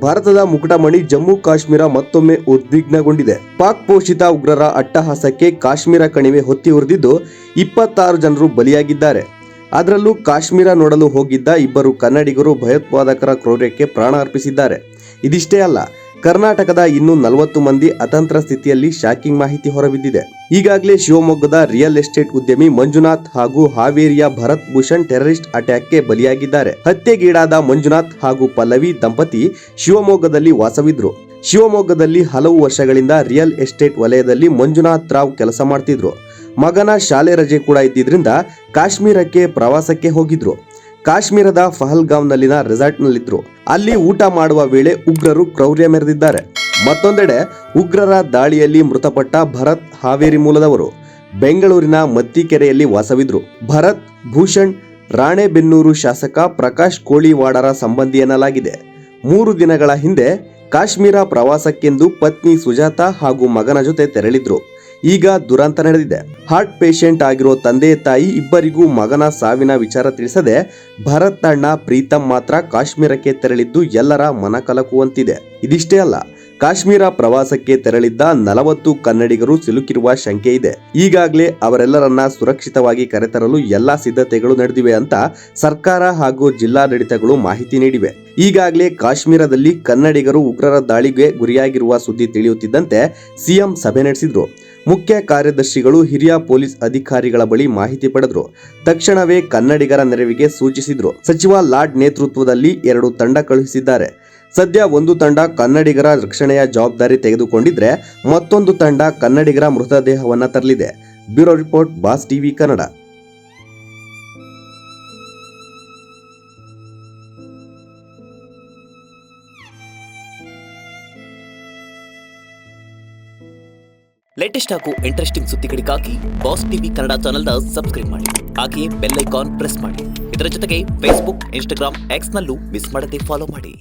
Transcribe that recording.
ಭಾರತದ ಮುಕುಟಮಣಿ ಜಮ್ಮು ಕಾಶ್ಮೀರ ಮತ್ತೊಮ್ಮೆ ಉದ್ವಿಗ್ನಗೊಂಡಿದೆ. ಪಾಕ್ ಪೋಷಿತ ಉಗ್ರರ ಅಟ್ಟಹಾಸಕ್ಕೆ ಕಾಶ್ಮೀರ ಕಣಿವೆ ಹೊತ್ತಿ ಉರಿದಿದ್ದು 26 ಜನರು ಬಲಿಯಾಗಿದ್ದಾರೆ. ಅದರಲ್ಲೂ ಕಾಶ್ಮೀರ ನೋಡಲು ಹೋಗಿದ್ದ ಇಬ್ಬರು ಕನ್ನಡಿಗರು ಭಯೋತ್ಪಾದಕರ ಕ್ರೌರ್ಯಕ್ಕೆ ಪ್ರಾಣ ಅರ್ಪಿಸಿದ್ದಾರೆ. ಇದಿಷ್ಟೇ ಅಲ್ಲ, ಕರ್ನಾಟಕದ ಇನ್ನೂ 40 ಮಂದಿ ಅತಂತ್ರ ಸ್ಥಿತಿಯಲ್ಲಿ ಶಾಕಿಂಗ್ ಮಾಹಿತಿ ಹೊರಬಿದ್ದಿದೆ. ಈಗಾಗಲೇ ಶಿವಮೊಗ್ಗದ ರಿಯಲ್ ಎಸ್ಟೇಟ್ ಉದ್ಯಮಿ ಮಂಜುನಾಥ್ ಹಾಗೂ ಹಾವೇರಿಯ ಭರತ್ ಭೂಷಣ್ ಟೆರರಿಸ್ಟ್ ಅಟ್ಯಾಕ್ಗೆ ಬಲಿಯಾಗಿದ್ದಾರೆ. ಹತ್ಯೆಗೀಡಾದ ಮಂಜುನಾಥ್ ಹಾಗೂ ಪಲ್ಲವಿ ದಂಪತಿ ಶಿವಮೊಗ್ಗದಲ್ಲಿ ವಾಸವಿದ್ರು. ಶಿವಮೊಗ್ಗದಲ್ಲಿ ಹಲವು ವರ್ಷಗಳಿಂದ ರಿಯಲ್ ಎಸ್ಟೇಟ್ ವಲಯದಲ್ಲಿ ಮಂಜುನಾಥ್ ರಾವ್ ಕೆಲಸ ಮಾಡ್ತಿದ್ರು. ಮಗನ ಶಾಲೆ ರಜೆ ಕೂಡ ಇದ್ದಿದ್ರಿಂದ ಕಾಶ್ಮೀರಕ್ಕೆ ಪ್ರವಾಸಕ್ಕೆ ಹೋಗಿದ್ರು. ಕಾಶ್ಮೀರದ ಪಹಲ್ಗಾಂವ್ನಲ್ಲಿನ ರೆಸಾರ್ಟ್ನಲ್ಲಿದ್ರು. ಅಲ್ಲಿ ಊಟ ಮಾಡುವ ವೇಳೆ ಉಗ್ರರು ಕ್ರೌರ್ಯ ಮೆರೆದಿದ್ದಾರೆ. ಮತ್ತೊಂದೆಡೆ ಉಗ್ರರ ದಾಳಿಯಲ್ಲಿ ಮೃತಪಟ್ಟ ಭರತ್ ಹಾವೇರಿ ಮೂಲದವರು. ಬೆಂಗಳೂರಿನ ಮತ್ತಿಕೆರೆಯಲ್ಲಿ ವಾಸವಿದ್ರು. ಭರತ್ ಭೂಷಣ್ ರಾಣೆಬೆನ್ನೂರು ಶಾಸಕ ಪ್ರಕಾಶ್ ಕೋಳಿವಾಡರ ಸಂಬಂಧಿ ಎನ್ನಲಾಗಿದೆ. 3 ದಿನಗಳ ಹಿಂದೆ ಕಾಶ್ಮೀರ ಪ್ರವಾಸಕ್ಕೆಂದು ಪತ್ನಿ ಸುಜಾತಾ ಹಾಗೂ ಮಗನ ಜೊತೆ ತೆರಳಿದ್ರು. ಈಗ ದುರಂತ ನಡೆದಿದೆ. ಹಾರ್ಟ್ ಪೇಷಂಟ್ ಆಗಿರೋ ತಂದೆ ತಾಯಿ ಇಬ್ಬರಿಗೂ ಮಗನ ಸಾವಿನ ವಿಚಾರ ತಿಳಿಸದೆ ಭರತ್ ಅಣ್ಣ ಪ್ರೀತಮ್ ಮಾತ್ರ ಕಾಶ್ಮೀರಕ್ಕೆ ತೆರಳಿದ್ದು ಎಲ್ಲರ ಮನ ಕಲಕುವಂತಿದೆ. ಇದಿಷ್ಟೇ ಅಲ್ಲ, ಕಾಶ್ಮೀರ ಪ್ರವಾಸಕ್ಕೆ ತೆರಳಿದ್ದ 40 ಕನ್ನಡಿಗರು ಸಿಲುಕಿರುವ ಶಂಕೆ ಇದೆ. ಈಗಾಗಲೇ ಅವರೆಲ್ಲರನ್ನ ಸುರಕ್ಷಿತವಾಗಿ ಕರೆತರಲು ಎಲ್ಲಾ ಸಿದ್ಧತೆಗಳು ನಡೆದಿವೆ ಅಂತ ಸರ್ಕಾರ ಹಾಗೂ ಜಿಲ್ಲಾಡಳಿತಗಳು ಮಾಹಿತಿ ನೀಡಿವೆ. ಈಗಾಗಲೇ ಕಾಶ್ಮೀರದಲ್ಲಿ ಕನ್ನಡಿಗರು ಉಗ್ರರ ದಾಳಿಗೆ ಗುರಿಯಾಗಿರುವ ಸುದ್ದಿ ತಿಳಿಯುತ್ತಿದ್ದಂತೆ ಸಿಎಂ ಸಭೆ ನಡೆಸಿದ್ರು. ಮುಖ್ಯ ಕಾರ್ಯದರ್ಶಿಗಳು ಹಿರಿಯ ಪೊಲೀಸ್ ಅಧಿಕಾರಿಗಳ ಬಳಿ ಮಾಹಿತಿ ಪಡೆದ್ರು. ತಕ್ಷಣವೇ ಕನ್ನಡಿಗರ ನೆರವಿಗೆ ಸೂಚಿಸಿದ್ರು. ಸಚಿವ ಲಾಡ್ ನೇತೃತ್ವದಲ್ಲಿ 2 ತಂಡ ಕಳುಹಿಸಿದ್ದಾರೆ. ಸದ್ಯ ಒಂದು ತಂಡ ಕನ್ನಡಿಗರ ರಕ್ಷಣೆಯ ಜವಾಬ್ದಾರಿ ತೆಗೆದುಕೊಂಡಿದ್ರೆ ಮತ್ತೊಂದು ತಂಡ ಕನ್ನಡಿಗರ ಮೃತದೇಹವನ್ನ ತರಲಿದೆ. Bureau report, boss TV Kannada. Latest ಹಾಗೂ ಇಂಟ್ರೆಸ್ಟಿಂಗ್ ಸುದ್ದಿಗಳಿಗಾಗಿ ಬಾಸ್ ಟಿವಿ ಕನ್ನಡ ಚಾನೆಲ್ನ ಸಬ್ಸ್ಕ್ರೈಬ್ ಮಾಡಿ. ಹಾಗೆಯೇ ಬೆಲ್ ಐಕಾನ್ ಪ್ರೆಸ್ ಮಾಡಿ. ಇದರ ಜೊತೆಗೆ ಫೇಸ್ಬುಕ್, ಇನ್ಸ್ಟಾಗ್ರಾಮ್, ಎಕ್ಸ್ ನಲ್ಲೂ ಮಿಸ್ ಮಾಡದೆ ಫಾಲೋ ಮಾಡಿ.